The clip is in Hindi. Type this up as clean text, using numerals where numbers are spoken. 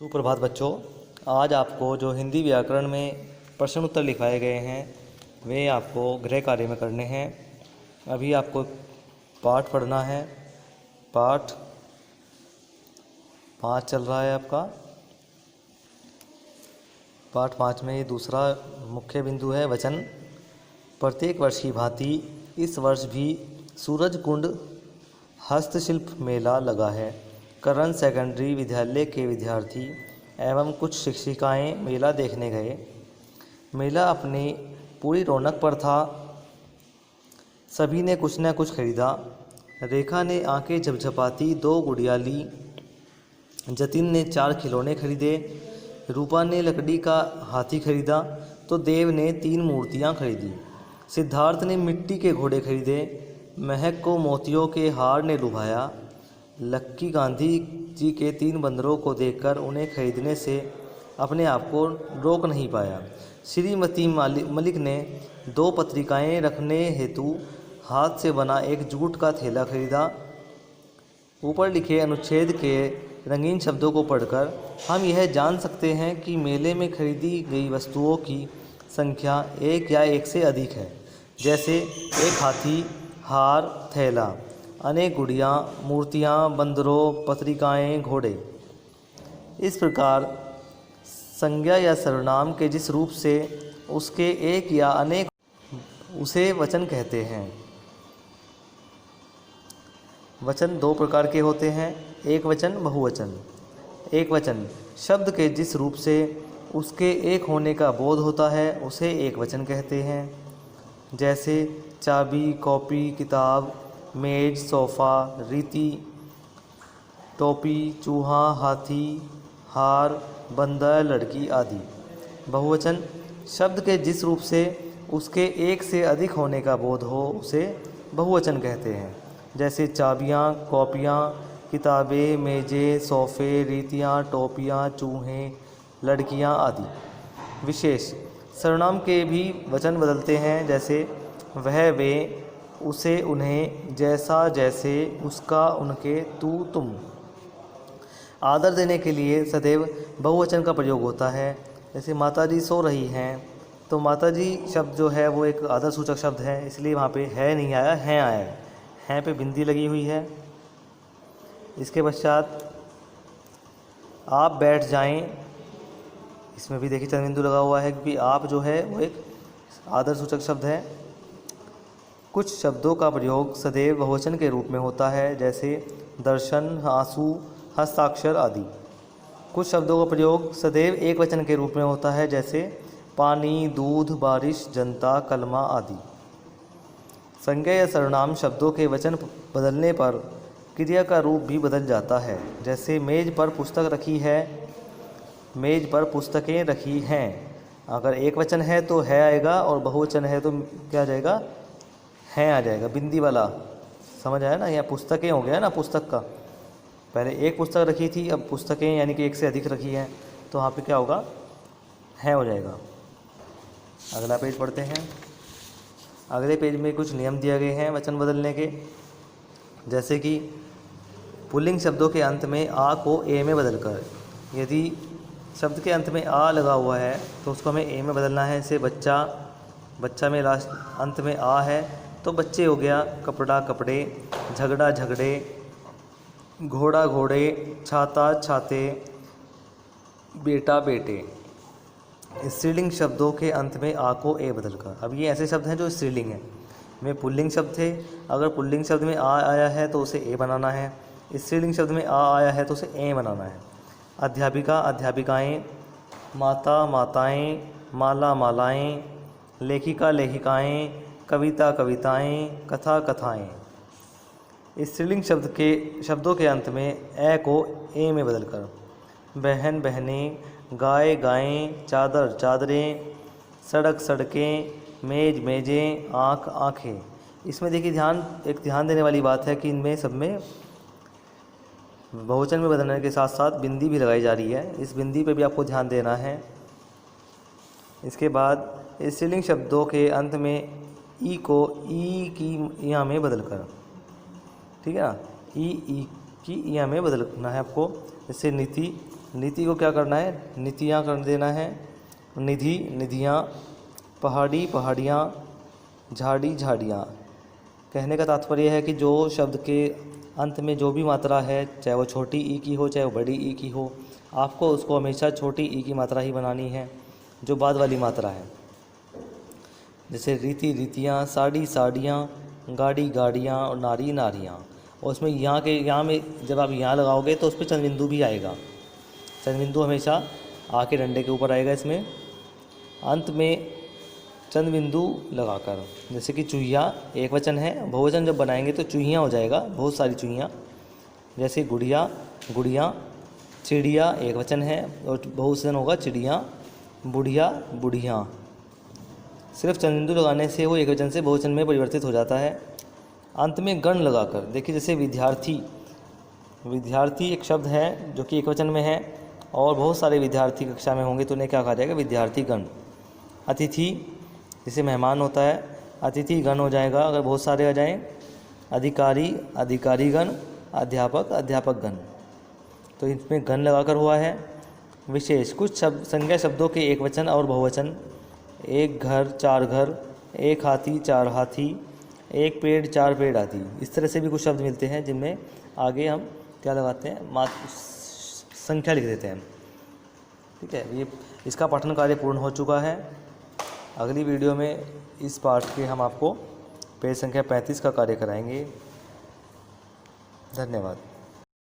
सुप्रभात बच्चों। आज आपको जो हिंदी व्याकरण में प्रश्न उत्तर लिखवाए गए हैं वे आपको गृह कार्य में करने हैं। अभी आपको पाठ पढ़ना है। पाठ 5 चल रहा है आपका। पाठ 5 में ये दूसरा मुख्य बिंदु है वचन। प्रत्येक वर्ष की भांति इस वर्ष भी सूरज कुंड हस्तशिल्प मेला लगा है। करण सेकेंडरी विद्यालय के विद्यार्थी एवं कुछ शिक्षिकाएं मेला देखने गए। मेला अपनी पूरी रौनक पर था। सभी ने कुछ न कुछ खरीदा। रेखा ने आंखें झपझपाती 2 गुड़िया ली। जतिन ने 4 खिलौने खरीदे। रूपा ने लकड़ी का हाथी खरीदा तो देव ने 3 मूर्तियां खरीदी। सिद्धार्थ ने मिट्टी के घोड़े खरीदे। महक को मोतियों के हार ने लुभाया। लक्की गांधी जी के 3 बंदरों को देखकर उन्हें खरीदने से अपने आप को रोक नहीं पाया। श्रीमती मलिक ने 2 पत्रिकाएं रखने हेतु हाथ से बना एक जूट का थैला खरीदा। ऊपर लिखे अनुच्छेद के रंगीन शब्दों को पढ़कर हम यह जान सकते हैं कि मेले में खरीदी गई वस्तुओं की संख्या 1 या 1 से अधिक है। जैसे एक हाथी, हार, थैला, अनेक गुड़ियाँ, मूर्तियाँ, बंदरों, पत्रिकाएं, घोड़े। इस प्रकार संज्ञा या सर्वनाम के जिस रूप से उसके एक या अनेक उसे वचन कहते हैं। वचन 2 प्रकार के होते हैं, एक वचन, बहुवचन। एक वचन शब्द के जिस रूप से उसके एक होने का बोध होता है उसे एक वचन कहते हैं। जैसे चाबी, कॉपी, किताब, मेज, सोफ़ा, रीति, टोपी, चूहा, हाथी, हार, बंदर, लड़की आदि। बहुवचन शब्द के जिस रूप से उसके एक से अधिक होने का बोध हो उसे बहुवचन कहते हैं। जैसे चाबियाँ, कॉपियाँ, किताबें, मेजें, सोफ़े, रीतियाँ, टोपियाँ, चूहे, लड़कियाँ आदि। विशेष सर्वनाम के भी वचन बदलते हैं। जैसे वह, वे, उसे, उन्हें, जैसा, जैसे, उसका, उनके, तू, तुम। आदर देने के लिए सदैव बहुवचन का प्रयोग होता है। जैसे माताजी सो रही हैं तो माताजी शब्द जो है वो एक आदर सूचक शब्द है, इसलिए वहाँ पे है नहीं आया, हैं आया है। हैं पे बिंदी लगी हुई है। इसके पश्चात आप बैठ जाएं, इसमें भी देखिए चंद्रबिंदु लगा हुआ है क्योंकि आप जो है वो एक आदर सूचक शब्द है। कुछ शब्दों का प्रयोग सदैव बहुवचन के रूप में होता है। जैसे दर्शन, आंसू, हस्ताक्षर आदि। कुछ शब्दों का प्रयोग सदैव एक वचन के रूप में होता है। जैसे पानी, दूध, बारिश, जनता, कलमा आदि। संज्ञा या सर्वनाम शब्दों के वचन बदलने पर क्रिया का रूप भी बदल जाता है। जैसे मेज पर पुस्तक रखी है, मेज पर पुस्तकें रखी हैं। अगर एक वचन है तो है आएगा और बहुवचन है तो क्या आ जाएगा, हैं आ जाएगा, बिंदी वाला। समझ आया ना, या पुस्तकें हो गया ना, पुस्तक का पहले एक पुस्तक रखी थी, अब पुस्तकें यानी कि एक से अधिक रखी हैं तो वहाँ पे क्या होगा, हैं हो जाएगा। अगला पेज पढ़ते हैं। अगले पेज में कुछ नियम दिए गए हैं वचन बदलने के। जैसे कि पुल्लिंग शब्दों के अंत में आ को ए में बदलकर, यदि शब्द के अंत में आ लगा हुआ है तो उसको हमें ए में बदलना है। जैसे बच्चा, बच्चा में लास्ट अंत में आ है तो बच्चे हो गया। कपड़ा, कपड़े, झगड़ा, झगड़े, घोड़ा, घोड़े, छाता, छाते, बेटा, बेटे। स्त्रीलिंग शब्दों के अंत में आ को ए बदलकर, अब ये ऐसे शब्द हैं जो स्त्रीलिंग हैं। में पुल्लिंग शब्द थे, अगर पुल्लिंग शब्द में आ आया है तो उसे ए बनाना है। स्त्रीलिंग शब्द में आ आया है तो उसे ए बनाना है। अध्यापिका, अध्यापिकाएं, माता, माताएं, माला, मालाएं, लेखिका, लेखिकाएं, कविता, कविताएं, कथा, कथाएं। स्त्रीलिंग शब्दों के अंत में ए को ए में बदलकर बहन, बहनें, गाय, गायें, चादर, चादरें, सड़क, सड़कें, मेज, मेजें, आँख, आँखें। इसमें देखिए ध्यान देने वाली बात है कि इनमें सब में बहुवचन में बदलने के साथ साथ बिंदी भी लगाई जा रही है। इस बिंदी पे भी आपको ध्यान देना है। इसके बाद स्त्रीलिंग शब्दों के अंत में ई को ई की या में बदलकर, ठीक है ना, ई की या में बदलना है आपको। जैसे नीति, नीति को क्या करना है, नीतियाँ कर देना है। निधि, निधियाँ। पहाड़ी, पहाड़ियाँ। झाड़ी, झाड़ियाँ। कहने का तात्पर्य है कि जो शब्द के अंत में जो भी मात्रा है, चाहे वो छोटी ई की हो चाहे वो बड़ी ई की हो, आपको उसको हमेशा छोटी ई की मात्रा ही बनानी है, जो बाद वाली मात्रा है। जैसे रीति, रीतियाँ। साड़ी, साड़ियाँ। गाड़ी, गाड़ियाँ। और नारी, नारियाँ। और उसमें यहाँ में जब आप यहाँ लगाओगे तो उस पर चंद्रबिंदु भी आएगा। चंद्रबिंदु हमेशा आ के डंडे के ऊपर आएगा। इसमें अंत में चंद्रबिंदु लगाकर, जैसे कि चूहिया एक वचन है, बहुवचन जब बनाएंगे तो चूहियाँ हो जाएगा, बहुत सारी चूहियाँ। जैसे गुड़िया, गुड़ियाँ। चिड़िया एक वचन है और बहुवचन होगा चिड़ियाँ। बुढ़िया, बुढ़ियाँ। सिर्फ चंद्रबिंदु लगाने से वो एक वचन से बहुवचन में परिवर्तित हो जाता है। अंत में गण लगाकर, देखिए जैसे विद्यार्थी, विद्यार्थी एक शब्द है जो कि एक वचन में है और बहुत सारे विद्यार्थी कक्षा में होंगे तो उन्हें क्या कहा जाएगा, विद्यार्थी गण। अतिथि जैसे मेहमान होता है, अतिथि गण हो जाएगा अगर बहुत सारे आ जाएं। अधिकारी, अधिकारीगण। अध्यापक, अध्यापक गण। तो इसमें गण लगाकर हुआ है। विशेष, कुछ शब्द संज्ञा शब्दों के एक वचन और बहुवचन। एक घर, चार घर। एक हाथी, चार हाथी। एक पेड़, चार पेड़ आदि। इस तरह से भी कुछ शब्द मिलते हैं जिनमें आगे हम क्या लगाते हैं, संख्या लिख देते हैं। ठीक है, ये इसका पठन कार्य पूर्ण हो चुका है। अगली वीडियो में इस पाठ के हम आपको पेज संख्या 35 का कार्य कराएंगे। धन्यवाद।